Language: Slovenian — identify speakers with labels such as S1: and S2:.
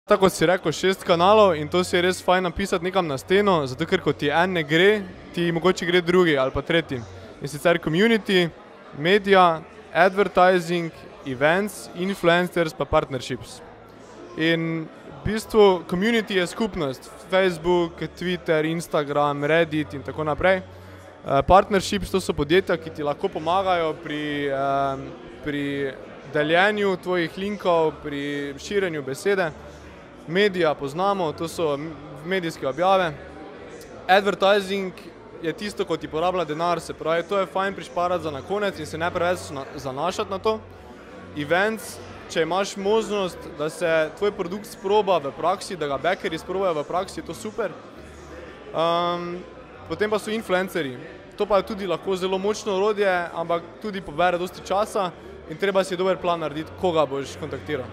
S1: Tako kot si rekel, 6 kanalov in to si je res fajn napisati nekam na steno, zato ker ko ti en ne gre, ti mogoče gre drugi ali pa tretji. In sicer community, media, advertising, events, influencers pa partnerships. In v bistvu community je skupnost, Facebook, Twitter, Instagram, Reddit in tako naprej. Partnerships to so podjetja, ki ti lahko pomagajo pri deljenju tvojih linkov, pri širjenju besede. Medija poznamo, to so medijske objave. Advertising je tisto, ko ti porablja denar, se pravi, to je fajn prišparati za na konec in se ne preveč zanašati na to. Events, če imaš možnost, da se tvoj produkt sproba v praksi, da ga backerji sprobajo v praksi, je to super. Potem pa so influencerji. To pa je tudi lahko zelo močno orodje, ampak tudi pobere dosti časa in treba si dober plan narediti, koga boš kontaktiral.